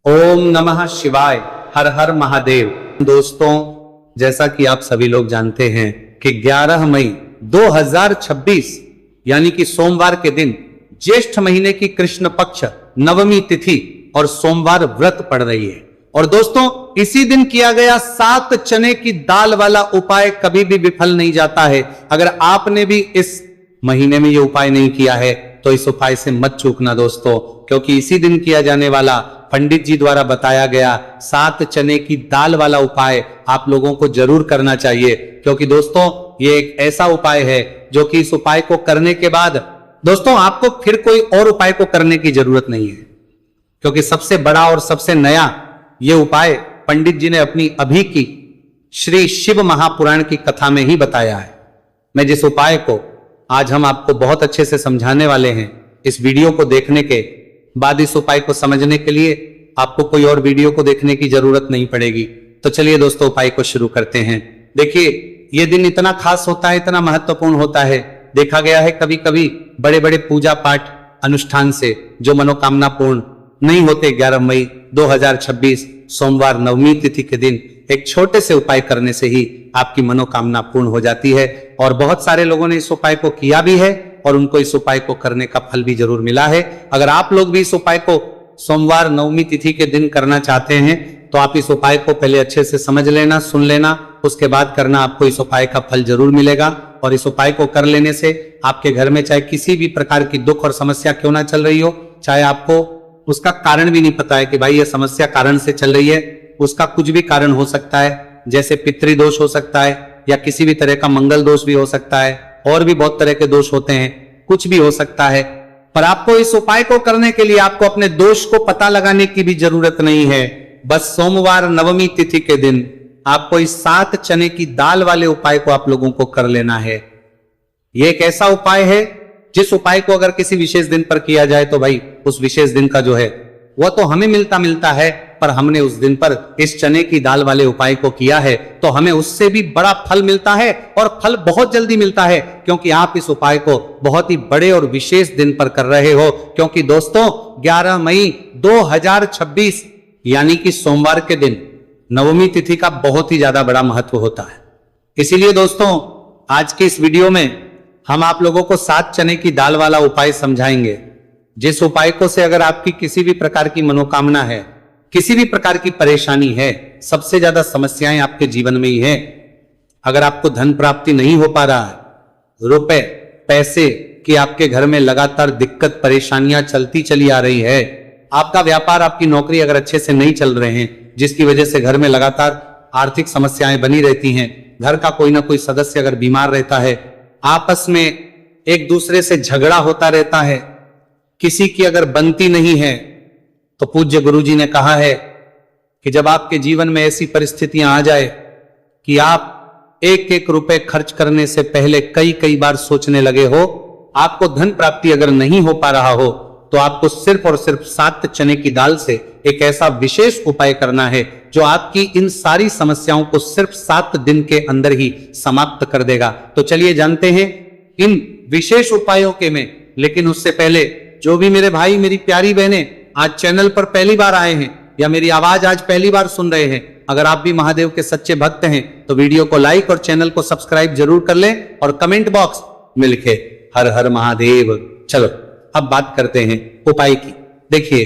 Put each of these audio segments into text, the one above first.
ओम नमः शिवाय। हर हर महादेव। दोस्तों, जैसा कि आप सभी लोग जानते हैं कि 11 मई 2026 यानी कि सोमवार के दिन ज्येष्ठ महीने की कृष्ण पक्ष नवमी तिथि और सोमवार व्रत पड़ रही है। और दोस्तों, इसी दिन किया गया 7 चने की दाल वाला उपाय कभी भी विफल नहीं जाता है। अगर आपने भी इस महीने में ये उपाय नहीं किया है तो इस उपाय से मत चूकना दोस्तों, क्योंकि इसी दिन किया जाने वाला पंडित जी द्वारा बताया गया 7 चने की दाल वाला उपाय आप लोगों को जरूर करना चाहिए। क्योंकि दोस्तों, ये एक ऐसा उपाय है जो कि इस उपाय को करने के बाद दोस्तों आपको फिर कोई और उपाय को करने की जरूरत नहीं है, क्योंकि सबसे बड़ा और सबसे नया ये उपाय पंडित जी ने अपनी अभी की श्री शिव महापुराण की कथा में ही बताया है। मैं जिस उपाय को आज हम आपको बहुत अच्छे से समझाने वाले हैं, इस वीडियो को देखने के बाद इस उपाय को समझने के लिए आपको कोई और वीडियो को देखने की जरूरत नहीं पड़ेगी। तो चलिए दोस्तों, उपाय को शुरू करते हैं। देखिए, ये दिन इतना खास होता है, इतना महत्वपूर्ण होता है। देखा गया है कभी कभी बड़े बड़े पूजा पाठ अनुष्ठान से जो मनोकामना पूर्ण नहीं होते, 11 मई 2026 सोमवार नवमी तिथि के दिन एक छोटे से उपाय करने से ही आपकी मनोकामना पूर्ण हो जाती है। और बहुत सारे लोगों ने इस उपाय को किया भी है और उनको इस उपाय को करने का फल भी जरूर मिला है। अगर आप लोग भी इस उपाय को सोमवार नवमी तिथि के दिन करना चाहते हैं तो आप इस उपाय को पहले अच्छे से समझ लेना, सुन लेना, उसके बाद करना। आपको इस उपाय का फल जरूर मिलेगा। और इस उपाय को कर लेने से आपके घर में चाहे किसी भी प्रकार की दुख और समस्या क्यों ना चल रही हो, चाहे आपको उसका कारण भी नहीं पता है कि भाई ये समस्या कारण से चल रही है, उसका कुछ भी कारण हो सकता है, जैसे पितृदोष हो सकता है या किसी भी तरह का मंगल दोष भी हो सकता है, और भी बहुत तरह के दोष होते हैं, कुछ भी हो सकता है। पर आपको इस उपाय को करने के लिए आपको अपने दोष को पता लगाने की भी जरूरत नहीं है। बस सोमवार नवमी तिथि के दिन आपको इस 7 चने की दाल वाले उपाय को आप लोगों को कर लेना है। यह एक ऐसा उपाय है जिस उपाय को अगर किसी विशेष दिन पर किया जाए तो भाई उस विशेष दिन का जो है वह तो हमें मिलता है, पर हमने उस दिन पर इस चने की दाल वाले उपाय को किया है तो हमें उससे भी बड़ा फल मिलता है, और फल बहुत जल्दी मिलता है, क्योंकि आप इस उपाय को बहुत ही बड़े और विशेष दिन पर कर रहे हो। क्योंकि दोस्तों, 11 मई 2026 यानी कि सोमवार के दिन नवमी तिथि का बहुत ही ज्यादा बड़ा महत्व होता है। इसीलिए दोस्तों, आज के इस वीडियो में हम आप लोगों को 7 चने की दाल वाला उपाय समझाएंगे, जिस उपाय को से अगर आपकी किसी भी प्रकार की मनोकामना है, किसी भी प्रकार की परेशानी है, सबसे ज्यादा समस्याएं आपके जीवन में ही है। अगर आपको धन प्राप्ति नहीं हो पा रहा है, रुपए पैसे की आपके घर में लगातार दिक्कत परेशानियां चलती चली आ रही है, आपका व्यापार आपकी नौकरी अगर अच्छे से नहीं चल रहे हैं, जिसकी वजह से घर में लगातार आर्थिक समस्याएं बनी रहती हैं, घर का कोई ना कोई सदस्य अगर बीमार रहता है, आपस में एक दूसरे से झगड़ा होता रहता है, किसी की अगर बनती नहीं है, तो पूज्य गुरुजी ने कहा है कि जब आपके जीवन में ऐसी परिस्थितियां आ जाए कि आप एक एक रुपए खर्च करने से पहले कई बार सोचने लगे हो, आपको धन प्राप्ति अगर नहीं हो पा रहा हो, तो आपको सिर्फ और सिर्फ 7 चने की दाल से एक ऐसा विशेष उपाय करना है जो आपकी इन सारी समस्याओं को सिर्फ 7 दिन के अंदर ही समाप्त कर देगा। तो चलिए जानते हैं इन विशेष उपायों के में। लेकिन उससे पहले जो भी मेरे भाई मेरी प्यारी बहनें आज चैनल पर पहली बार आए हैं या मेरी आवाज आज पहली बार सुन रहे हैं, अगर आप भी महादेव के सच्चे भक्त हैं तो वीडियो को लाइक और चैनल को सब्सक्राइब जरूर कर लें और कमेंट बॉक्स में लिखे हर हर महादेव। चलो अब बात करते हैं उपाय की। देखिए,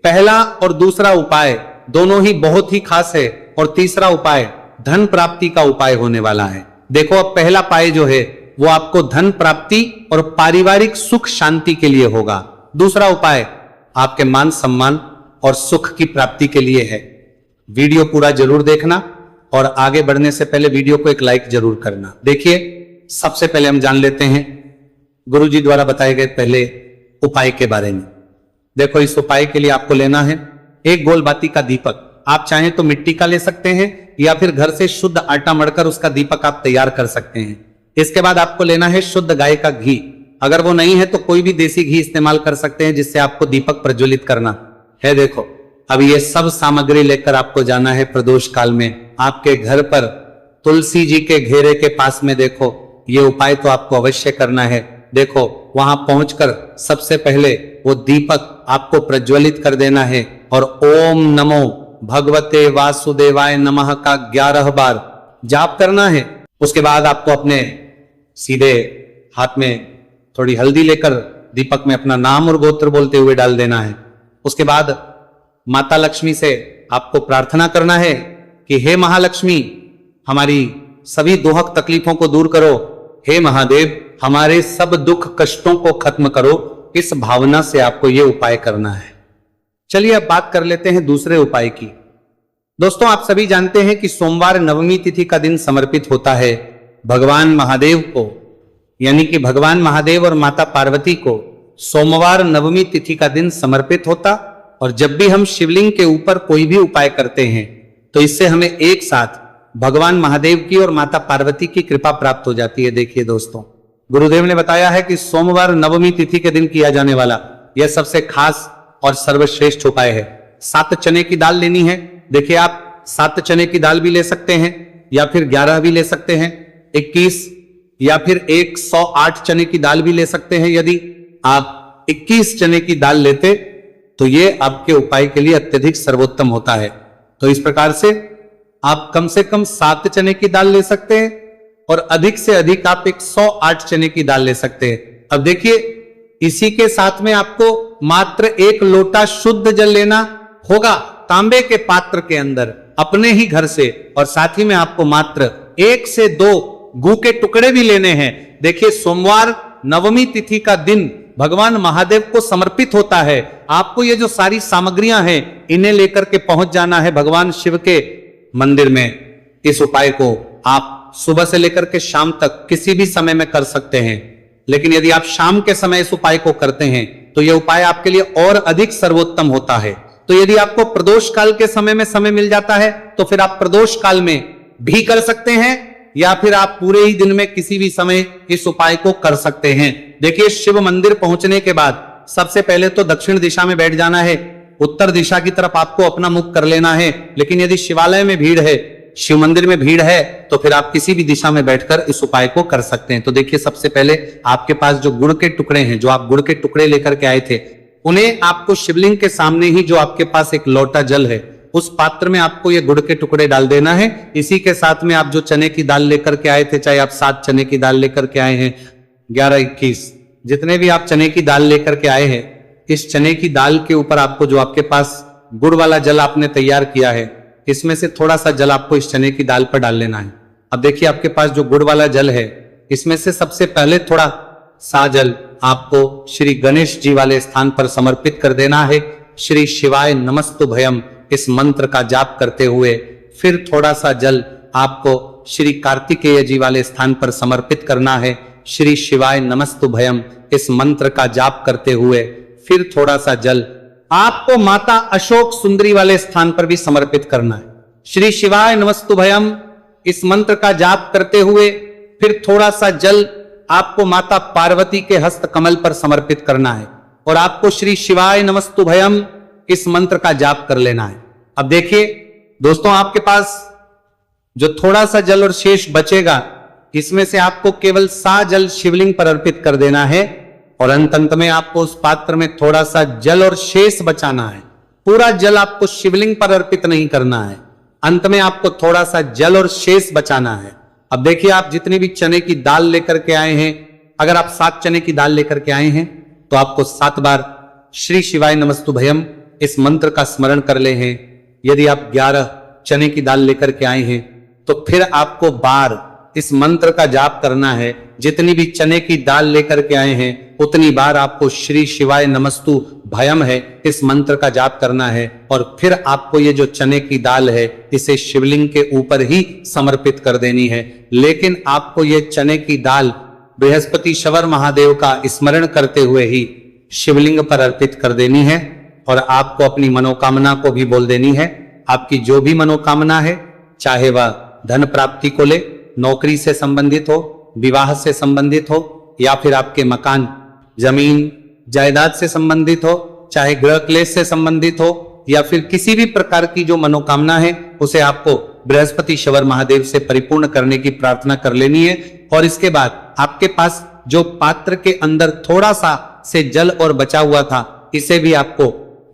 पहला और दूसरा उपाय दोनों ही बहुत ही खास है, और तीसरा उपाय धन प्राप्ति का उपाय होने वाला है। देखो, अब पहला उपाय जो है वो आपको धन प्राप्ति और पारिवारिक सुख शांति के लिए होगा। दूसरा उपाय आपके मान सम्मान और सुख की प्राप्ति के लिए है। वीडियो पूरा जरूर देखना और आगे बढ़ने से पहले वीडियो को एक लाइक जरूर करना। देखिए, सबसे पहले हम जान लेते हैं गुरुजी द्वारा बताए गए पहले उपाय के बारे में। देखो, इस उपाय के लिए आपको लेना है एक गोल बाती का दीपक। आप चाहें तो मिट्टी का ले सकते हैं या फिर घर से शुद्ध आटा मढ़कर उसका दीपक आप तैयार कर सकते हैं। इसके बाद आपको लेना है शुद्ध गाय का घी। अगर वो नहीं है तो कोई भी देसी घी इस्तेमाल कर सकते हैं जिससे आपको दीपक प्रज्वलित करना है। देखो, अब ये सब सामग्री लेकर आपको जाना है प्रदोष काल में आपके घर पर तुलसी जी के घेरे के पास में। देखो, ये उपाय तो आपको अवश्य करना है। देखो वहां पहुंचकर सबसे पहले वो दीपक आपको प्रज्वलित कर देना है और ओम नमो भगवते वासुदेवाय नमः का 11 बार जाप करना है। उसके बाद आपको अपने सीधे हाथ में थोड़ी हल्दी लेकर दीपक में अपना नाम और गोत्र बोलते हुए डाल देना है। उसके बाद माता लक्ष्मी से आपको प्रार्थना करना है कि हे महालक्ष्मी, हमारी सभी दुहक तकलीफों को दूर करो, हे महादेव हमारे सब दुख कष्टों को खत्म करो। इस भावना से आपको यह उपाय करना है। चलिए अब बात कर लेते हैं दूसरे उपाय की। दोस्तों, आप सभी जानते हैं कि सोमवार नवमी तिथि का दिन समर्पित होता है भगवान महादेव को, यानी कि भगवान महादेव और माता पार्वती को सोमवार नवमी तिथि का दिन समर्पित होता। और जब भी हम शिवलिंग के ऊपर कोई भी उपाय करते हैं तो इससे हमें एक साथ भगवान महादेव की और माता पार्वती की कृपा प्राप्त हो जाती है। देखिए दोस्तों, गुरुदेव ने बताया है कि सोमवार नवमी तिथि के दिन किया जाने वाला यह सबसे खास और सर्वश्रेष्ठ उपाय है। 7 चने की दाल लेनी है। देखिए, आप 7 चने की दाल भी ले सकते हैं या फिर 11 भी ले सकते हैं, 21 या फिर 108 चने की दाल भी ले सकते हैं। यदि आप 21 चने की दाल लेते तो ये आपके उपाय के लिए अत्यधिक सर्वोत्तम होता है। तो इस प्रकार से आप कम से कम 7 चने की दाल ले सकते हैं और अधिक से अधिक आप 108 चने की दाल ले सकते हैं। अब देखिए, इसी के साथ में आपको मात्र 1 लोटा शुद्ध जल लेना होगा तांबे के पात्र के अंदर अपने ही घर से, और साथ ही में आपको मात्र 1 से 2 गू के टुकड़े भी लेने हैं। देखिए, सोमवार नवमी तिथि का दिन भगवान महादेव को समर्पित होता है। आपको ये जो सारी सामग्रियां हैं इन्हें लेकर के पहुंच जाना है भगवान शिव के मंदिर में। इस उपाय को आप सुबह से लेकर के शाम तक किसी भी समय में कर सकते हैं, लेकिन यदि आप शाम के समय इस उपाय को करते हैं तो यह उपाय आपके लिए और अधिक सर्वोत्तम होता है। तो यदि आपको प्रदोष काल के समय में समय मिल जाता है तो फिर आप प्रदोष काल में भी कर सकते हैं या फिर आप पूरे ही दिन में किसी भी समय इस उपाय को कर सकते हैं। देखिए, शिव मंदिर पहुंचने के बाद सबसे पहले तो दक्षिण दिशा में बैठ जाना है, उत्तर दिशा की तरफ आपको अपना मुख कर लेना है। लेकिन यदि शिवालय में भीड़ है, शिव मंदिर में भीड़ है, तो फिर आप किसी भी दिशा में बैठकर इस उपाय को कर सकते हैं। तो देखिए, सबसे पहले आपके पास जो गुड़ के टुकड़े हैं, जो आप गुड़ के टुकड़े लेकर के आए थे, उन्हें आपको शिवलिंग के सामने ही जो आपके पास एक लोटा जल है उस पात्र में आपको ये गुड़ के टुकड़े डाल देना है। इसी के साथ में आप जो चने की दाल लेकर के आए थे, चाहे आप 7 चने की दाल लेकर के आए हैं, 11, 21, जितने भी आप चने की दाल लेकर के आए हैं, इस चने की दाल के ऊपर आपको जो आपके पास गुड़ वाला जल आपने तैयार किया है, इसमें से थोड़ा सा जल आपको इस चने की दाल पर डाल लेना है। अब देखिए, आपके पास जो गुड़ वाला जल है, इसमें से सबसे पहले थोड़ा सा जल आपको श्री गणेश जी वाले स्थान पर समर्पित कर देना है। श्री शिवाय नमस्तुभयम इस मंत्र का जाप करते हुए फिर थोड़ा सा जल आपको श्री कार्तिकेय जी वाले स्थान पर समर्पित करना है। श्री शिवाय नमस्तुभयम इस मंत्र का जाप करते हुए फिर थोड़ा सा जल आपको माता अशोक सुंदरी वाले स्थान पर भी समर्पित करना है। श्री शिवाय नमस्तुभयम इस मंत्र का जाप करते हुए फिर थोड़ा सा जल आपको माता पार्वती के हस्त कमल पर समर्पित करना है और आपको श्री शिवाय नमस्तुभयम इस मंत्र का जाप कर लेना है। अब देखिए दोस्तों, आपके पास जो थोड़ा सा जल और शेष बचेगा, इसमें से आपको केवल सा जल शिवलिंग पर अर्पित कर देना है और अंत में आपको उस पात्र में थोड़ा सा जल और शेष बचाना है। पूरा जल आपको शिवलिंग पर अर्पित नहीं करना है, अंत में आपको थोड़ा सा जल और शेष बचाना है। अब देखिए, आप जितनी भी चने की दाल लेकर के आए हैं, अगर आप 7 चने की दाल लेकर के आए हैं तो आपको 7 बार श्री शिवाय नमस्तुभयम इस मंत्र का स्मरण कर ले हैं। यदि आप 11 चने की दाल लेकर के आए हैं तो फिर आपको बार इस मंत्र का जाप करना है। जितनी भी चने की दाल लेकर के आए हैं उतनी बार आपको श्री शिवाय नमस्तु भयम है इस मंत्र का जाप करना है और फिर आपको ये जो चने की दाल है इसे शिवलिंग के ऊपर ही समर्पित कर देनी है। लेकिन आपको ये चने की दाल बृहस्पतिश्वर महादेव का स्मरण करते हुए ही शिवलिंग पर अर्पित कर देनी है और आपको अपनी मनोकामना को भी बोल देनी है। आपकी जो भी मनोकामना है, चाहे वह धन प्राप्ति को ले, नौकरी से संबंधित हो, विवाह से संबंधित हो, या फिर आपके मकान, जमीन, जायदाद से संबंधित हो, चाहे गृह क्लेश से संबंधित हो, या फिर किसी भी प्रकार की जो मनोकामना है उसे आपको बृहस्पतिश्वर महादेव से परिपूर्ण करने की प्रार्थना कर लेनी है। और इसके बाद आपके पास जो पात्र के अंदर थोड़ा सा से जल और बचा हुआ था, इसे भी आपको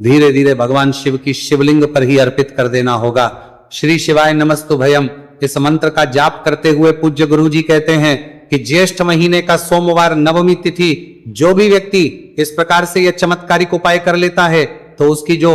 धीरे धीरे भगवान शिव की शिवलिंग पर ही अर्पित कर देना होगा। श्री शिवाय नमस्तुभयम इस मंत्र का जाप करते हुए पूज्य गुरु जी कहते हैं कि ज्येष्ठ महीने का सोमवार नवमी तिथि जो भी व्यक्ति इस प्रकार से यह चमत्कारिक उपाय कर लेता है तो उसकी जो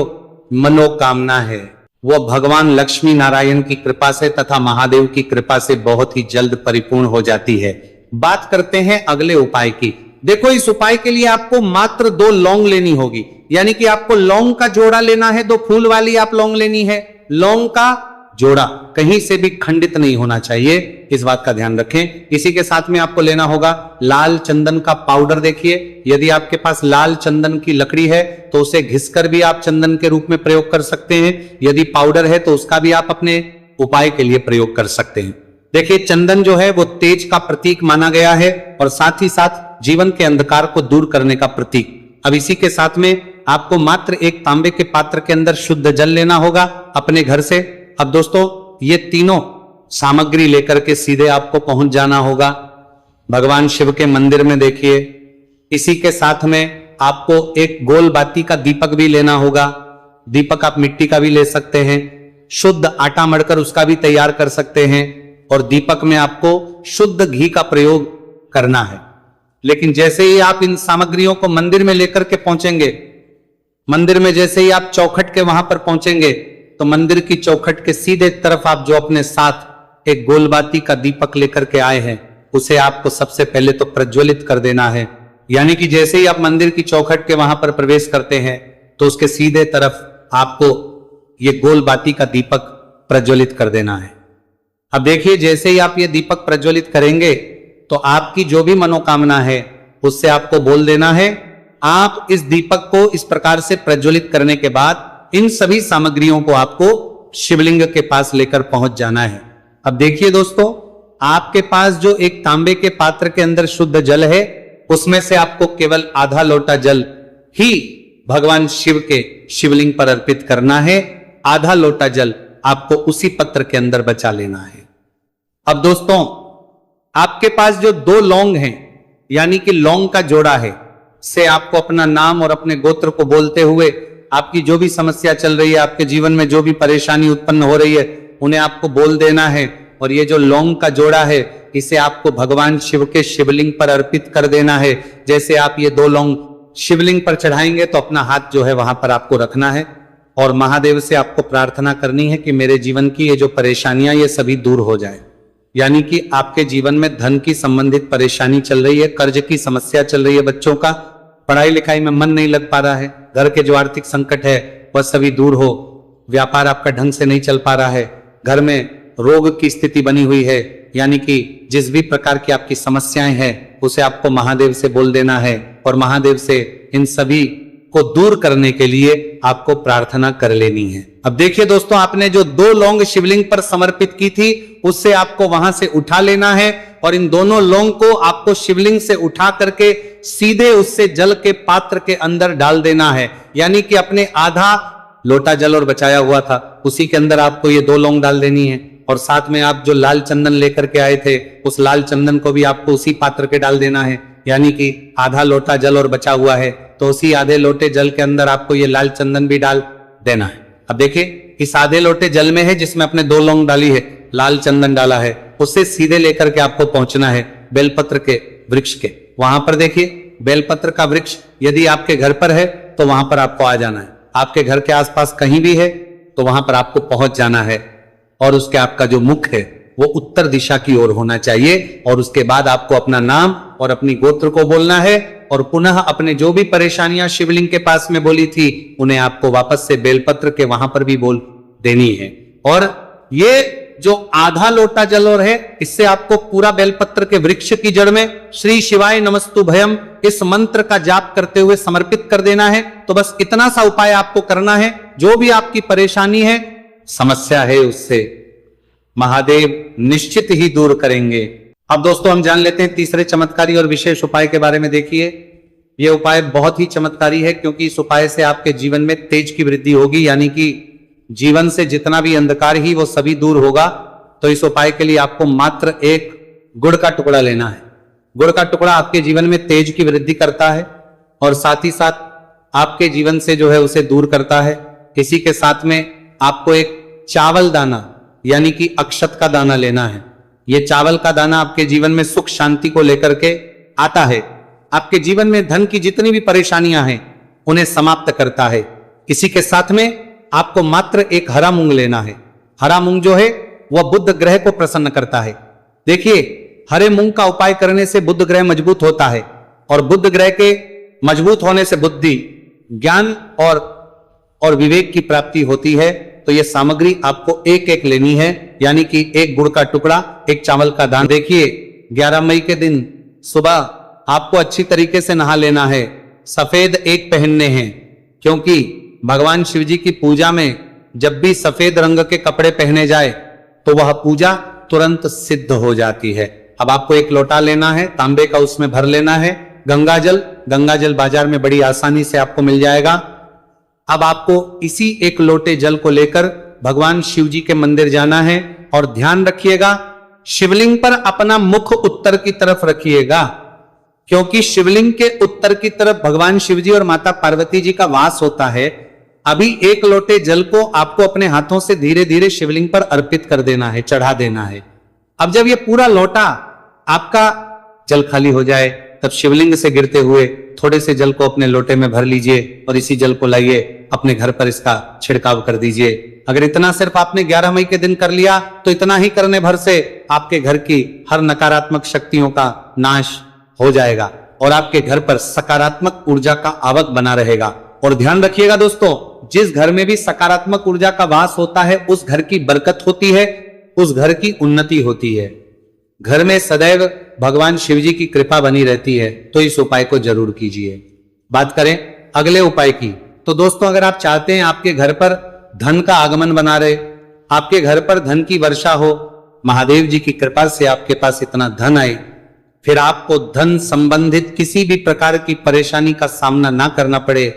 मनोकामना है वो भगवान लक्ष्मी नारायण की कृपा से तथा महादेव की कृपा से बहुत ही जल्द परिपूर्ण हो जाती है। बात करते हैं अगले उपाय की। देखो, इस उपाय के लिए आपको मात्र 2 लौंग लेनी होगी, यानी कि आपको लौंग का जोड़ा लेना है, 2 फूल वाली आप लौंग लेनी है। लौंग का जोड़ा कहीं से भी खंडित नहीं होना चाहिए, इस बात का ध्यान रखें। इसी के साथ में आपको लेना होगा लाल चंदन का पाउडर। देखिए, यदि आपके पास लाल चंदन की लकड़ी है तो उसे घिसकर भी आप चंदन के रूप में प्रयोग कर सकते हैं। यदि पाउडर है तो उसका भी आप अपने उपाय के लिए प्रयोग कर सकते हैं। देखिए, चंदन जो है वो तेज का प्रतीक माना गया है और साथ ही साथ जीवन के अंधकार को दूर करने का प्रतीक। अब इसी के साथ में आपको मात्र एक तांबे के पात्र के अंदर शुद्ध जल लेना होगा अपने घर से। अब दोस्तों, ये तीनों सामग्री लेकर के सीधे आपको पहुंच जाना होगा भगवान शिव के मंदिर में। देखिए, इसी के साथ में आपको एक गोल बाती का दीपक भी लेना होगा। दीपक आप मिट्टी का भी ले सकते हैं, शुद्ध आटा मढ़कर उसका भी तैयार कर सकते हैं, और दीपक में आपको शुद्ध घी का प्रयोग करना है। लेकिन जैसे ही आप इन सामग्रियों को मंदिर में लेकर के पहुंचेंगे, मंदिर में जैसे ही आप चौखट के वहां पर पहुंचेंगे तो मंदिर की चौखट के सीधे तरफ आप जो अपने साथ एक गोलबाती का दीपक लेकर के आए हैं उसे आपको सबसे पहले तो प्रज्वलित कर देना है। यानी कि जैसे ही आप मंदिर की चौखट के वहां पर प्रवेश करते हैं तो उसके सीधे तरफ आपको ये गोलबाती का दीपक प्रज्वलित कर देना है। अब देखिए, जैसे ही आप ये दीपक प्रज्वलित करेंगे तो आपकी जो भी मनोकामना है उससे आपको बोल देना है। आप इस दीपक को इस प्रकार से प्रज्वलित करने के बाद इन सभी सामग्रियों को आपको शिवलिंग के पास लेकर पहुंच जाना है। अब देखिए दोस्तों, आपके पास जो एक तांबे के पात्र के अंदर शुद्ध जल है उसमें से आपको केवल आधा लोटा जल ही भगवान शिव के शिवलिंग पर अर्पित करना है। आधा लोटा जल आपको उसी पत्र के अंदर बचा लेना है। अब दोस्तों, आपके पास जो 2 लौंग हैं, यानी कि लौंग का जोड़ा है, से आपको अपना नाम और अपने गोत्र को बोलते हुए आपकी जो भी समस्या चल रही है, आपके जीवन में जो भी परेशानी उत्पन्न हो रही है, उन्हें आपको बोल देना है। और ये जो लौंग का जोड़ा है इसे आपको भगवान शिव के शिवलिंग पर अर्पित कर देना है। जैसे आप ये 2 लौंग शिवलिंग पर चढ़ाएंगे तो अपना हाथ जो है वहां पर आपको रखना है और महादेव से आपको प्रार्थना करनी है कि मेरे जीवन की ये जो परेशानियां ये सभी दूर हो जाए। यानी कि आपके जीवन में धन की संबंधित परेशानी चल रही है, कर्ज की समस्या चल रही है, बच्चों का पढ़ाई लिखाई में मन नहीं लग पा रहा है, घर के जो आर्थिक संकट है वह सभी दूर हो, व्यापार आपका ढंग से नहीं चल पा रहा है, घर में रोग की स्थिति बनी हुई है, यानी कि जिस भी प्रकार की आपकी समस्याएं हैं उसे आपको महादेव से बोल देना है और महादेव से इन सभी को दूर करने के लिए आपको प्रार्थना कर लेनी है। अब देखिए दोस्तों, आपने जो 2 लौंग शिवलिंग पर समर्पित की थी उससे आपको वहां से उठा लेना है और इन दोनों लौंग को आपको शिवलिंग से उठा करके सीधे उससे जल के पात्र के अंदर डाल देना है। यानी कि अपने आधा लोटा जल और बचाया हुआ था उसी के अंदर आपको ये 2 लौंग डाल देनी है और साथ में आप जो लाल चंदन लेकर के आए थे उस लाल चंदन को भी आपको उसी पात्र के डाल देना है। यानी कि आधा लोटा जल और बचा हुआ है तो उसी आधे लोटे जल के अंदर आपको ये लाल चंदन भी डाल देना है। अब देखिए, इस आधे लोटे जल में है जिसमें अपने 2 लौंग डाली है, लाल चंदन डाला है, उससे सीधे लेकर के आपको पहुंचना है बेलपत्र के वृक्ष के। वहां पर देखिए, बेलपत्र का वृक्ष यदि आपके घर पर है तो वहां पर आपको आ जाना है। आपके घर के आसपास कहीं भी है तो वहां पर आपको पहुंच जाना है और उसके आपका जो मुख है वो उत्तर दिशा की ओर होना चाहिए और उसके बाद आपको अपना नाम और अपनी गोत्र को बोलना है और पुनः अपने जो भी परेशानियां शिवलिंग के पास में बोली थी उन्हें आपको वापस से बेलपत्र के वहां पर भी बोल देनी है। और ये जो आधा लोटा जल और है इससे आपको पूरा बेलपत्र के वृक्ष की जड़ में श्री शिवाय नमस्तुभयम इस मंत्र का जाप करते हुए समर्पित कर देना है। तो बस इतना सा उपाय आपको करना है। जो भी आपकी परेशानी है, समस्या है, उससे महादेव निश्चित ही दूर करेंगे। अब दोस्तों, हम जान लेते हैं तीसरे चमत्कारी और विशेष उपाय के बारे में। देखिए, यह उपाय बहुत ही चमत्कारी है क्योंकि इस उपाय से आपके जीवन में तेज की वृद्धि होगी, यानी कि जीवन से जितना भी अंधकार ही वो सभी दूर होगा। तो इस उपाय के लिए आपको मात्र एक गुड़ का टुकड़ा लेना है। गुड़ का टुकड़ा आपके जीवन में तेज की वृद्धि करता है और साथ ही साथ आपके जीवन से जो है उसे दूर करता है। इसी के साथ में आपको एक चावल दाना यानी कि अक्षत का दाना लेना है। यह चावल का दाना आपके जीवन में सुख शांति को लेकर के आता है, आपके जीवन में धन की जितनी भी परेशानियां हैं उन्हें समाप्त करता है। इसी के साथ में आपको मात्र एक हरा मूंग लेना है। हरा मूंग जो है वह बुध ग्रह को प्रसन्न करता है। देखिए, हरे मूंग का उपाय करने से बुध ग्रह मजबूत होता है और बुध ग्रह के मजबूत होने से बुद्धि, ज्ञान और विवेक की प्राप्ति होती है। तो यह सामग्री आपको एक एक लेनी है, यानी कि एक गुड़ का टुकड़ा, एक चावल का दाना। देखिए, 11 मई के दिन सुबह आपको अच्छी तरीके से नहा लेना है, सफेद एक पहनने हैं, क्योंकि भगवान शिव जी की पूजा में जब भी सफेद रंग के कपड़े पहने जाए तो वह पूजा तुरंत सिद्ध हो जाती है। अब आपको एक लोटा लेना है, तांबे का, उसमें भर लेना है गंगा जल बाजार में बड़ी आसानी से आपको मिल जाएगा। अब आपको इसी एक लोटे जल को लेकर भगवान शिव जी के मंदिर जाना है और ध्यान रखिएगा, शिवलिंग पर अपना मुख उत्तर की तरफ रखिएगा, क्योंकि शिवलिंग के उत्तर की तरफ भगवान शिव जी और माता पार्वती जी का वास होता है। अभी एक लोटे जल को आपको अपने हाथों से धीरे धीरे शिवलिंग पर अर्पित कर देना है, चढ़ा देना है। अब जब ये पूरा लोटा आपका जल खाली हो जाए तब शिवलिंग से गिरते हुए थोड़े से जल को अपने लोटे में भर लीजिए और इसी जल को लाइए अपने घर पर इसका छिड़काव कर दीजिए। अगर इतना सिर्फ आपने 11 मई के दिन कर लिया तो इतना ही करने भर से आपके घर की हर नकारात्मक शक्तियों का नाश हो जाएगा और आपके घर पर सकारात्मक ऊर्जा का आवक बना रहेगा। और ध्यान रखिएगा दोस्तों, जिस घर में भी सकारात्मक ऊर्जा का वास होता है उस घर की बरकत होती है, उस घर की उन्नति होती है, घर में सदैव भगवान शिव जी की कृपा बनी रहती है। तो इस उपाय को जरूर कीजिए। बात करें अगले उपाय की, तो दोस्तों अगर आप चाहते हैं आपके घर पर धन का आगमन बना रहे, आपके घर पर धन की वर्षा हो, महादेव जी की कृपा से आपके पास इतना धन आए, फिर आपको धन संबंधित किसी भी प्रकार की परेशानी का सामना ना करना पड़े,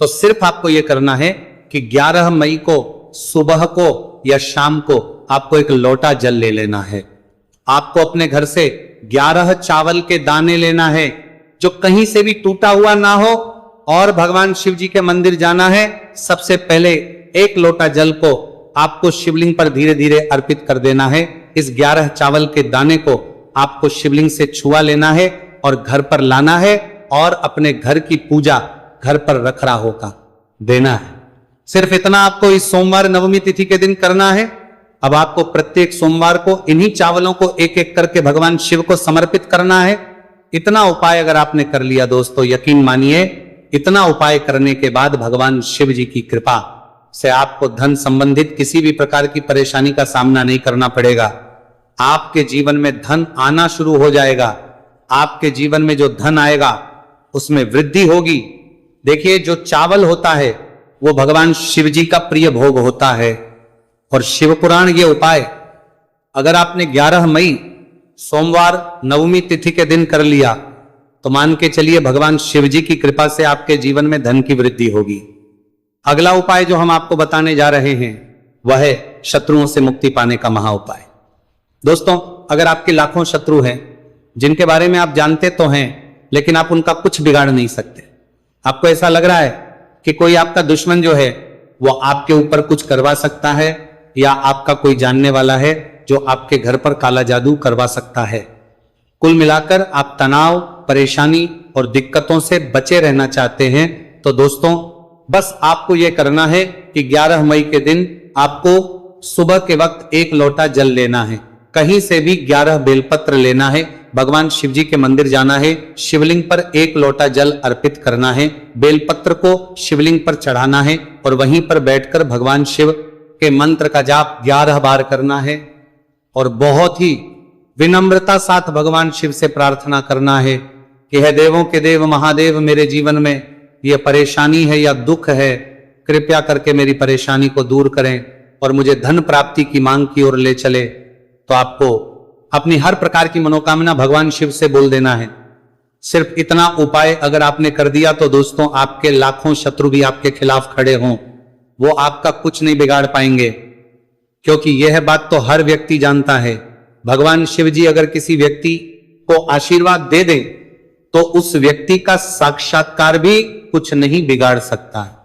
तो सिर्फ आपको यह करना है कि 11 मई को सुबह को या शाम को आपको एक लोटा जल ले लेना है। आपको अपने घर से 11 चावल के दाने लेना है जो कहीं से भी टूटा हुआ ना हो और भगवान शिव जी के मंदिर जाना है। सबसे पहले एक लोटा जल को आपको शिवलिंग पर धीरे धीरे अर्पित कर देना है। इस 11 चावल के दाने को आपको शिवलिंग से छुआ लेना है और घर पर लाना है और अपने घर की पूजा घर पर रख रहा होगा देना है। सिर्फ इतना आपको इस सोमवार नवमी तिथि के दिन करना है। अब आपको प्रत्येक सोमवार को इन्हीं चावलों को एक एक करके भगवान शिव को समर्पित करना है। इतना उपाय अगर आपने कर लिया दोस्तों, यकीन मानिए इतना उपाय करने के बाद भगवान शिव जी की कृपा से आपको धन संबंधित किसी भी प्रकार की परेशानी का सामना नहीं करना पड़ेगा। आपके जीवन में धन आना शुरू हो जाएगा। आपके जीवन में जो धन आएगा उसमें वृद्धि होगी। देखिए, जो चावल होता है वो भगवान शिव जी का प्रिय भोग होता है और शिव पुराण ये उपाय अगर आपने 11 मई सोमवार नवमी तिथि के दिन कर लिया तो मान के चलिए भगवान शिव जी की कृपा से आपके जीवन में धन की वृद्धि होगी। अगला उपाय जो हम आपको बताने जा रहे हैं वह है शत्रुओं से मुक्ति पाने का महा उपाय। दोस्तों, अगर आपके लाखों शत्रु हैं जिनके बारे में आप जानते तो हैं लेकिन आप उनका कुछ बिगाड़ नहीं सकते, आपको ऐसा लग रहा है कि कोई आपका दुश्मन जो है वो आपके ऊपर कुछ करवा सकता है या आपका कोई जानने वाला है जो आपके घर पर काला जादू करवा सकता है, कुल मिलाकर आप तनाव, परेशानी और दिक्कतों से बचे रहना चाहते हैं, तो दोस्तों बस आपको यह करना है कि 11 मई के दिन आपको सुबह के वक्त एक लोटा जल लेना है, कहीं से भी 11 बेलपत्र लेना है, भगवान शिव जी के मंदिर जाना है, शिवलिंग पर एक लोटा जल अर्पित करना है, बेलपत्र को शिवलिंग पर चढ़ाना है और वहीं पर बैठकर भगवान शिव के मंत्र का जाप 11 बार करना है और बहुत ही विनम्रता साथ भगवान शिव से प्रार्थना करना है कि हे देवों के देव महादेव, मेरे जीवन में यह परेशानी है या दुख है, कृपया करके मेरी परेशानी को दूर करें और मुझे धन प्राप्ति की मांग की ओर ले चले। तो आपको अपनी हर प्रकार की मनोकामना भगवान शिव से बोल देना है। सिर्फ इतना उपाय अगर आपने कर दिया तो दोस्तों आपके लाखों शत्रु भी आपके खिलाफ खड़े हों, वो आपका कुछ नहीं बिगाड़ पाएंगे, क्योंकि यह बात तो हर व्यक्ति जानता है। भगवान शिव जी अगर किसी व्यक्ति को आशीर्वाद दे दें तो उस व्यक्ति का साक्षात्कार भी कुछ नहीं बिगाड़ सकता है।